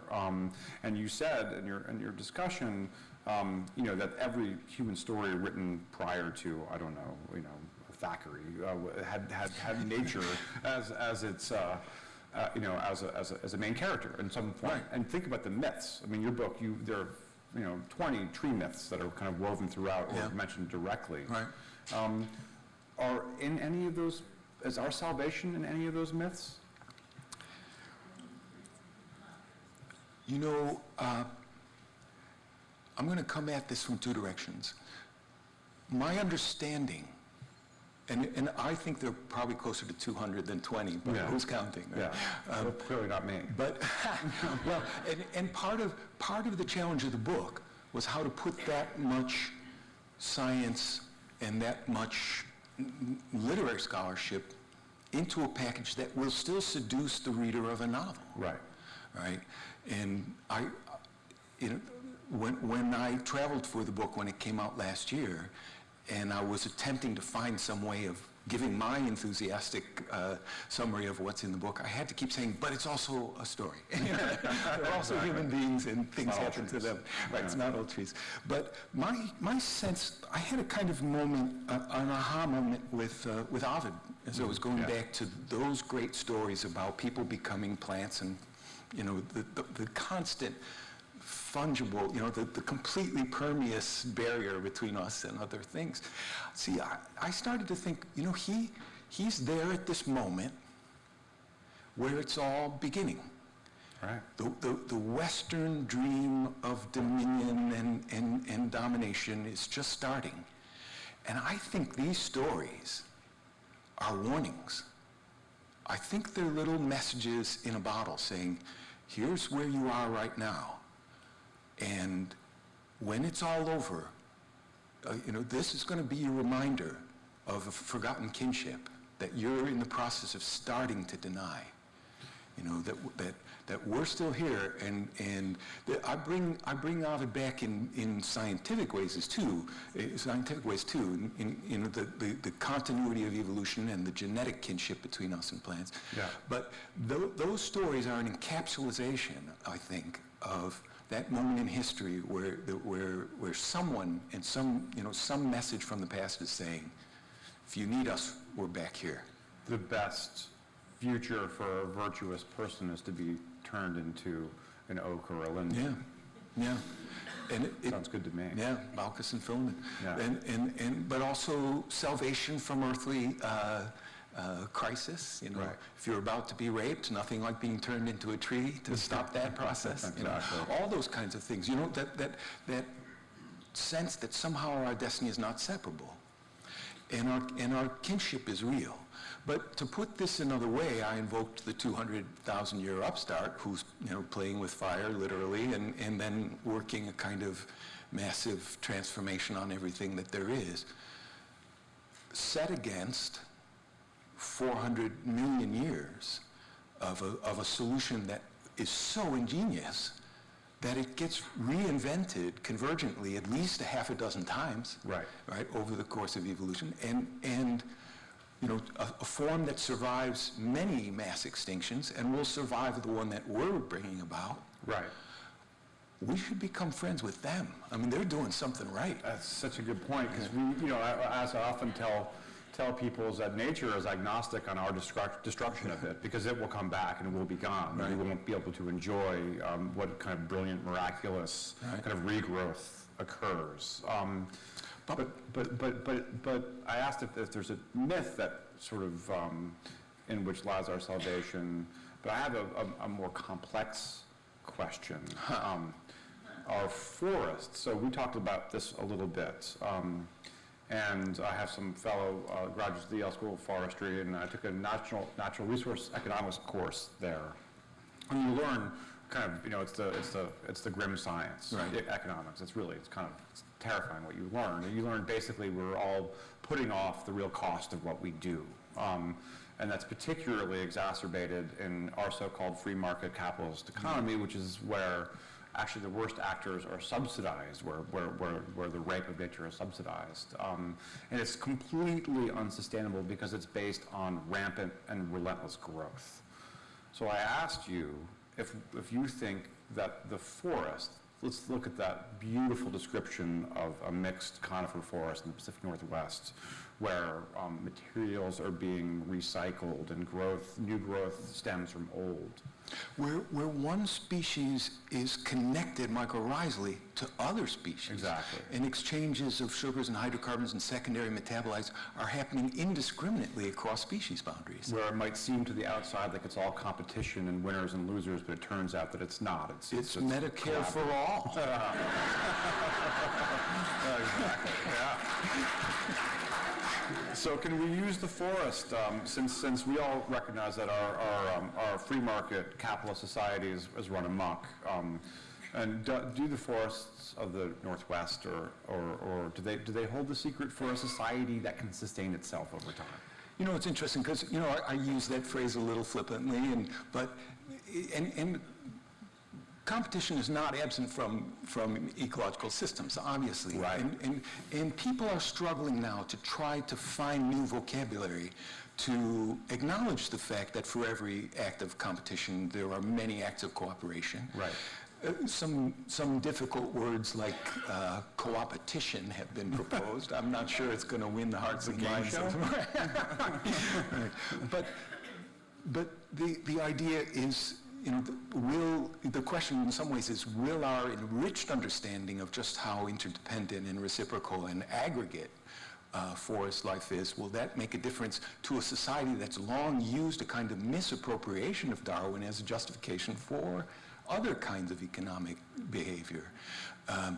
And you said in your discussion, that every human story written prior to, I don't know, Thackeray had nature as its as a main character in some form. Right. And think about the myths. I mean, your book, there are 20 tree myths that are kind of woven throughout or mentioned directly. Right. Are in any of those? Is our salvation in any of those myths? I'm going to come at this from 2 directions. My understanding, and I think they're probably closer to 200 than 20, but who's counting? Right? Yeah, clearly not me. But and part of the challenge of the book was how to put that much science and that much literary scholarship into a package that will still seduce the reader of a novel. Right. Right? And when I traveled for the book when it came out last year, and I was attempting to find some way of giving my enthusiastic summary of what's in the book, I had to keep saying, but it's also a story. They're also human beings and things happen to them. Right, yeah. It's not all trees. But my sense, I had a kind of moment, an aha moment with Ovid, as I was going back to those great stories about people becoming plants and, the constant fungible, the completely permeous barrier between us and other things. See, I started to think, he's there at this moment where it's all beginning. Right. The Western dream of dominion and domination is just starting. And I think these stories are warnings. I think they're little messages in a bottle saying, here's where you are right now. And when it's all over, this is going to be a reminder of a forgotten kinship that you're in the process of starting to deny. That we're still here, and I bring Ovid back in scientific ways too. In the continuity of evolution and the genetic kinship between us and plants. Yeah. But those stories are an encapsulation, I think, of that moment in history where someone and some message from the past is saying, if you need us, we're back here. The best future for a virtuous person is to be turned into an oak or a linden. Yeah. And it sounds good to me. Yeah, Malchus and Philemon. Yeah. But also salvation from earthly crisis. Right. If you're about to be raped, nothing like being turned into a tree to stop that process. Exactly. All those kinds of things. That sense that somehow our destiny is not separable, and our kinship is real. But to put this another way, I invoked the 200,000-year upstart who's playing with fire literally, and then working a kind of massive transformation on everything that there is, set against 400 million years of a solution that is so ingenious that it gets reinvented convergently at least a half a dozen times, right, over the course of evolution, and a form that survives many mass extinctions and will survive the one that we're bringing about. Right. We should become friends with them. I mean, they're doing something right. That's such a good point, because as I often tell people, is that nature is agnostic on our destruction of it, because it will come back and it will be gone. Right. We won't be able to enjoy what kind of brilliant, miraculous kind of regrowth occurs. But I asked if there's a myth that sort of in which lies our salvation. But I have a more complex question. Our forests. So we talked about this a little bit. And I have some fellow graduates of the Yale School of Forestry, and I took a natural resource economics course there. And you learn kind of, it's the grim science, right. Economics. It's terrifying what you learn. You learn basically we're all putting off the real cost of what we do. And that's particularly exacerbated in our so-called free market capitalist economy, which is where actually the worst actors are subsidized, where the rape of nature is subsidized. And it's completely unsustainable because it's based on rampant and relentless growth. So I asked you if you think that the forest, let's look at that beautiful description of a mixed conifer forest in the Pacific Northwest, where materials are being recycled and new growth stems from old. Where one species is connected mycorrhizally to other species. Exactly. And exchanges of sugars and hydrocarbons and secondary metabolites are happening indiscriminately across species boundaries. Where it might seem to the outside like it's all competition and winners and losers, but it turns out that it's not. It's Medicare for all. Exactly, yeah. So can we use the forest, since we all recognize that our free market capitalist society is run amok, And do the forests of the Northwest, or do they hold the secret for a society that can sustain itself over time? You know, it's interesting because, you know, I use that phrase a little flippantly, but competition is not absent from ecological systems, obviously. Right. And people are struggling now to try to find new vocabulary to acknowledge the fact that for every act of competition, there are many acts of cooperation. Right. Some difficult words like co-opetition have been proposed. I'm not sure it's going to win the hearts and minds of right. But the idea is, you know, the question in some ways is, will our enriched understanding of just how interdependent and reciprocal and aggregate forest life is, will that make a difference to a society that's long used a kind of misappropriation of Darwin as a justification for other kinds of economic behavior? And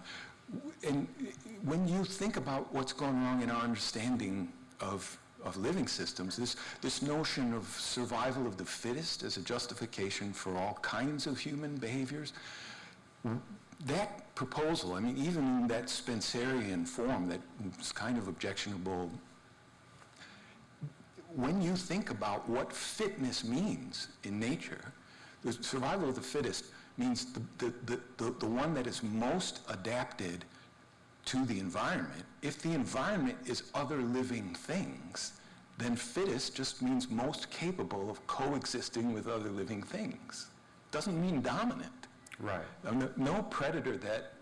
when you think about what's going wrong in our understanding of living systems, this notion of survival of the fittest as a justification for all kinds of human behaviors, that proposal, I mean, even in that Spencerian form that was kind of objectionable, when you think about what fitness means in nature, the survival of the fittest means the one that is most adapted to the environment. If the environment is other living things, then fittest just means most capable of coexisting with other living things. Doesn't mean dominant. Right. No predator that,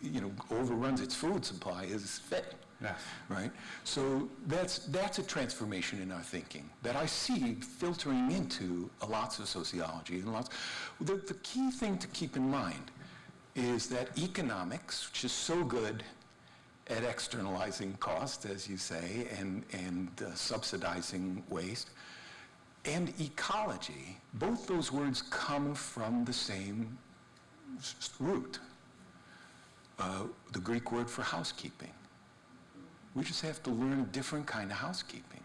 you know, overruns its food supply is fit. Yes. Right? So that's a transformation in our thinking that I see filtering into lots of sociology and lots. The key thing to keep in mind is that economics, which is so good at externalizing cost, as you say, and subsidizing waste, and ecology, both those words come from the same root, the Greek word for housekeeping. We just have to learn a different kind of housekeeping.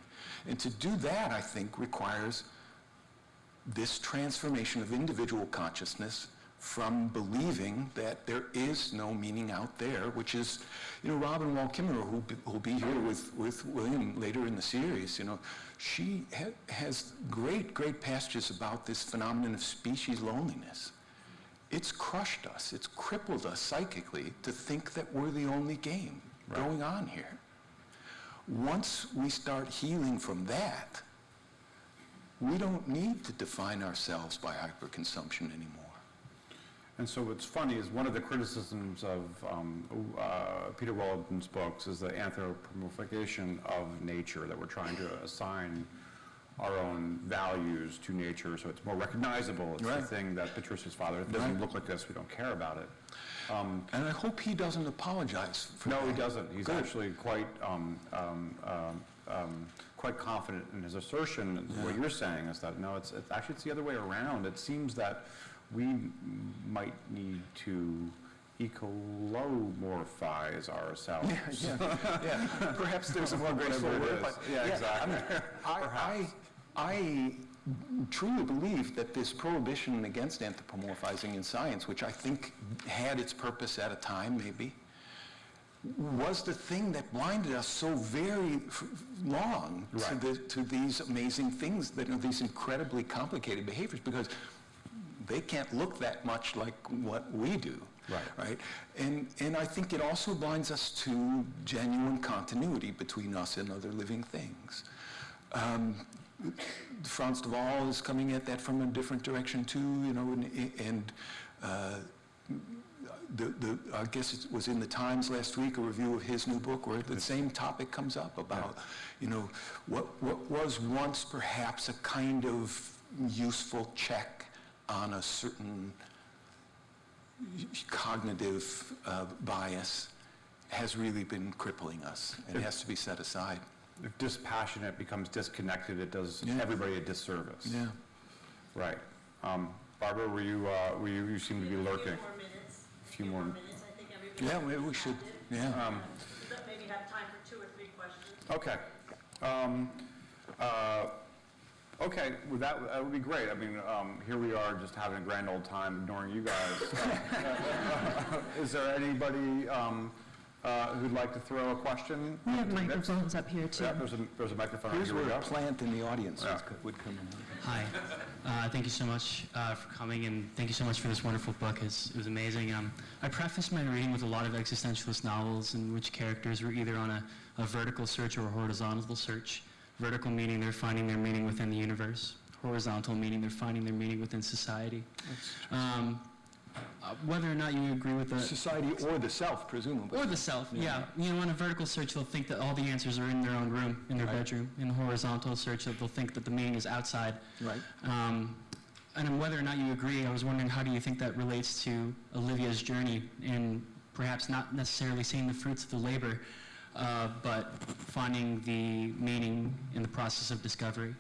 And to do that, I think, requires this transformation of individual consciousness from believing that there is no meaning out there, which is, you know, Robin Wall Kimmerer, who'll be here with William later in the series, you know, she has great passages about this phenomenon of species loneliness. It's crushed us, it's crippled us psychically to think that we're the only game going on here. Once we start healing from that, we don't need to define ourselves by hyperconsumption anymore. And so what's funny is one of the criticisms of Peter Wellington's books is the anthropomorphication of nature, that we're trying to assign our own values to nature so it's more recognizable. It's the thing that Patricia's father, it doesn't look like this, we don't care about it. And I hope he doesn't apologize for that. No, he doesn't. He's actually quite confident in his assertion. What you're saying is that, no, it's actually it's the other way around. It seems that we might need to ecolomorphize ourselves. Yeah. Perhaps there's a more graceful word. But exactly. I truly believe that this prohibition against anthropomorphizing in science, which I think had its purpose at a time, maybe, was the thing that blinded us so very long to these amazing things, that are these incredibly complicated behaviors, because they can't look that much like what we do. Right? And I think it also blinds us to genuine continuity between us and other living things. Frans de Waal is coming at that from a different direction too, you know, and I guess it was in the Times last week, a review of his new book where the same topic comes up about, you know, what was once perhaps a kind of useful check on a certain cognitive bias has really been crippling us, and it has to be set aside. If dispassionate becomes disconnected, it does everybody a disservice. Yeah. Right. Barbara, you seem to be lurking. A few more minutes. A few more minutes. I think everybody. Yeah, maybe we should. Yeah. Maybe have time for 2 or 3 questions. Okay. Okay, well, that would be great. I mean, here we are just having a grand old time ignoring you guys. Is there anybody who'd like to throw a question? We have microphones up here, too. Yeah, there's a microphone. Here's Here we where go. a plant in the audience Yeah. would come in. Hi. Thank you so much for coming, and thank you so much for this wonderful book. It was amazing. I prefaced my reading with a lot of existentialist novels in which characters were either on a vertical search or a horizontal search. Vertical meaning they're finding their meaning within the universe. Horizontal meaning they're finding their meaning within society. Whether or not you agree with the... Society or the self, presumably. Or the self, yeah. You know, on a vertical search, they'll think that all the answers are in their own room, in their bedroom. In a horizontal search, they'll think that the meaning is outside. Right. And whether or not you agree, I was wondering, how do you think that relates to Olivia's journey in perhaps not necessarily seeing the fruits of the labor, but finding the meaning in the process of discovery?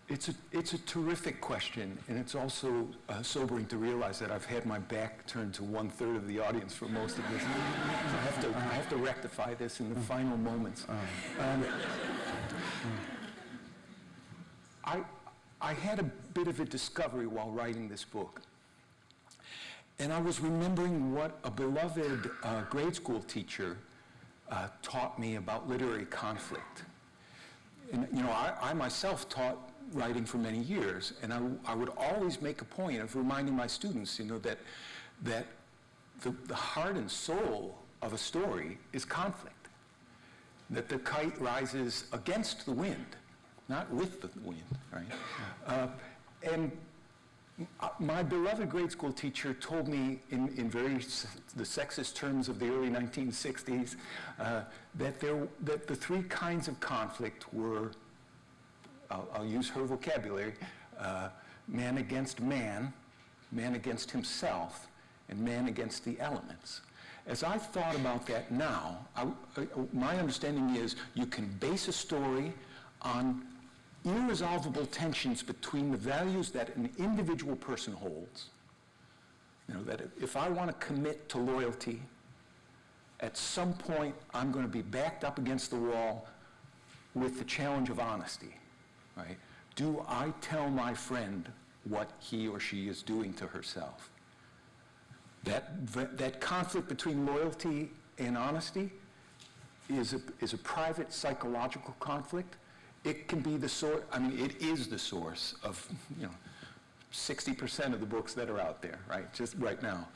It's a terrific question, and it's also sobering to realize that I've had my back turned to 1/3 of the audience for most of this. I have to rectify this in the final moments. I had a bit of a discovery while writing this book, and I was remembering what a beloved grade school teacher taught me about literary conflict. And, you know, I myself taught writing for many years, and I would always make a point of reminding my students, you know, that the heart and soul of a story is conflict, that the kite rises against the wind, not with the wind, right? And my beloved grade school teacher told me in the sexist terms of the early 1960s that the three kinds of conflict were, I'll use her vocabulary, man against man, man against himself, and man against the elements. As I thought about that now, my understanding is you can base a story on irresolvable tensions between the values that an individual person holds. You know, that if I want to commit to loyalty, at some point I'm going to be backed up against the wall with the challenge of honesty, right? Do I tell my friend what he or she is doing to herself? That conflict between loyalty and honesty is a private psychological conflict. It can be the source, I mean, it is the source of, you know, 60% of the books that are out there, right, just right now.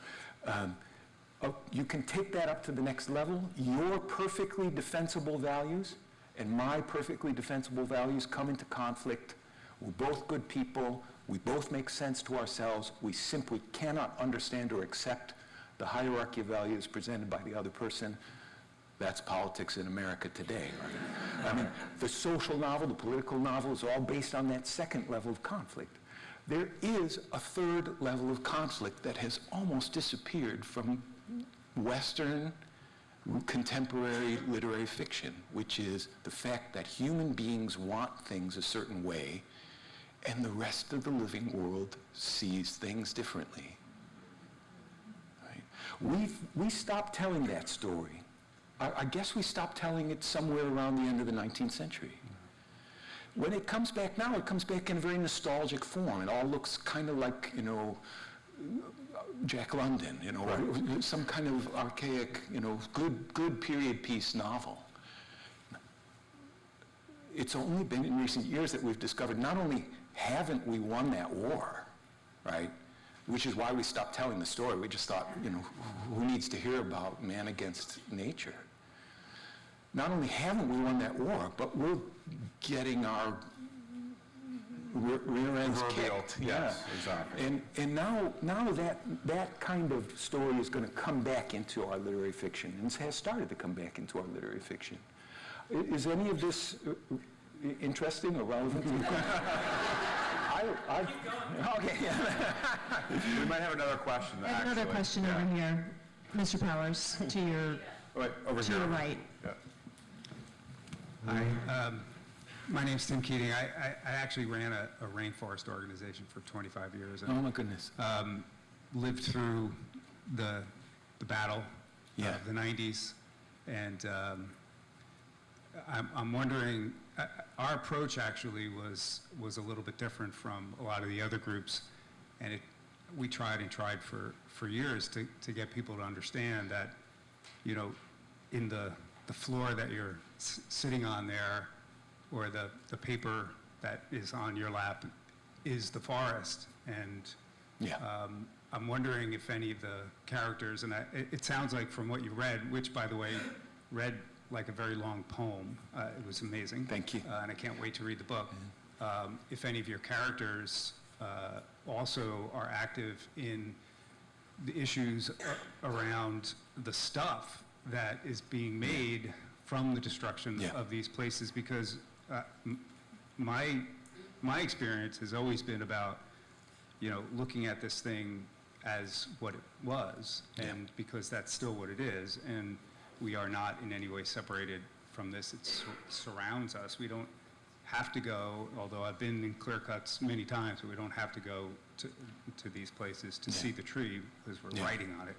You can take that up to the next level. Your perfectly defensible values and my perfectly defensible values come into conflict. We're both good people. We both make sense to ourselves. We simply cannot understand or accept the hierarchy of values presented by the other person. That's politics in America today, right? I mean, the social novel, the political novel is all based on that second level of conflict. There is a third level of conflict that has almost disappeared from Western contemporary literary fiction, which is the fact that human beings want things a certain way and the rest of the living world sees things differently. Right? We stopped telling that story. I guess we stopped telling it somewhere around the end of the 19th century. When it comes back now, it comes back in a very nostalgic form. It all looks kind of like, you know, Jack London, you know, right. Some kind of archaic, you know, good period piece novel. It's only been in recent years that we've discovered not only haven't we won that war, right, which is why we stopped telling the story. We just thought, you know, who needs to hear about man against nature? Not only haven't we won that war, but we're getting our rear ends kicked. Yes, exactly. And now that kind of story is going to come back into our literary fiction, and has started to come back into our literary fiction. Is any of this interesting or relevant to you? Okay. We might have another question, I have actually. another question Yeah. over here. Mr. Powers, to your Wait, over to here. your right. Yeah. Hi, my name's Tim Keating. I actually ran a rainforest organization for 25 years. Oh my goodness. Lived through the battle Yeah. of the 90s, and I'm wondering our approach actually was a little bit different from a lot of the other groups, and we tried and tried for years to get people to understand that, you know, in the floor that you're sitting on there, or the paper that is on your lap, is the forest. And I'm wondering if any of the characters, and it sounds like from what you read, which, by the way, read like a very long poem. It was amazing. Thank you. And I can't wait to read the book. If any of your characters also are active in the issues around the stuff that is being made from the destruction of these places, because my experience has always been about, you know, looking at this thing as what it was, and because that's still what it is, and we are not in any way separated from this. It surrounds us. We don't have to go, although I've been in clear cuts many times, but we don't have to go to these places to see the tree, because we're writing on it.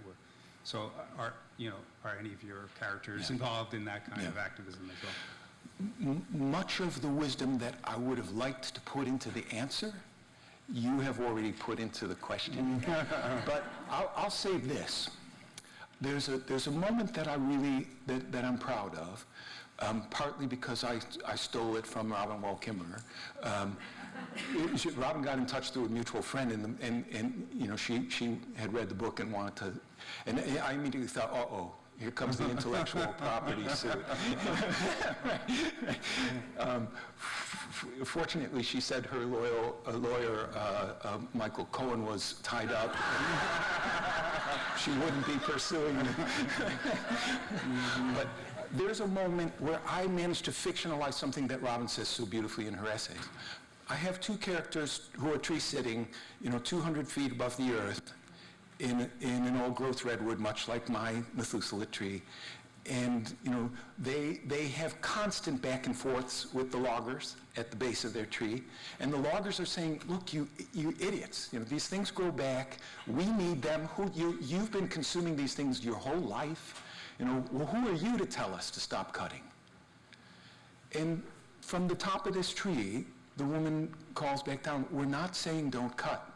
So are any of your characters involved in that kind of activism as well? Much of the wisdom that I would have liked to put into the answer, you have already put into the question. But I'll say this. There's a moment that that I'm proud of, partly because I stole it from Robin Wall Kimmerer. Robin got in touch through a mutual friend, and you know, she had read the book and wanted to, and I immediately thought, uh-oh, here comes the intellectual property suit. Fortunately, she said her lawyer, Michael Cohen, was tied up. She wouldn't be pursuing it. But there's a moment where I managed to fictionalize something that Robin says so beautifully in her essays. I have two characters who are tree-sitting, you know, 200 feet above the earth in an old-growth redwood, much like my Methuselah tree. And, you know, they have constant back and forths with the loggers at the base of their tree. And the loggers are saying, look, you idiots, you know, these things grow back. We need them. You've been consuming these things your whole life. You know, well, who are you to tell us to stop cutting? And from the top of this tree, the woman calls back down, we're not saying don't cut.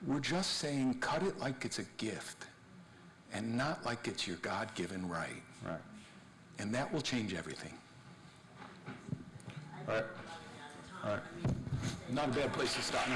We're just saying cut it like it's a gift and not like it's your God-given right. Right. And that will change everything. All right. All right. Not a bad place to stop.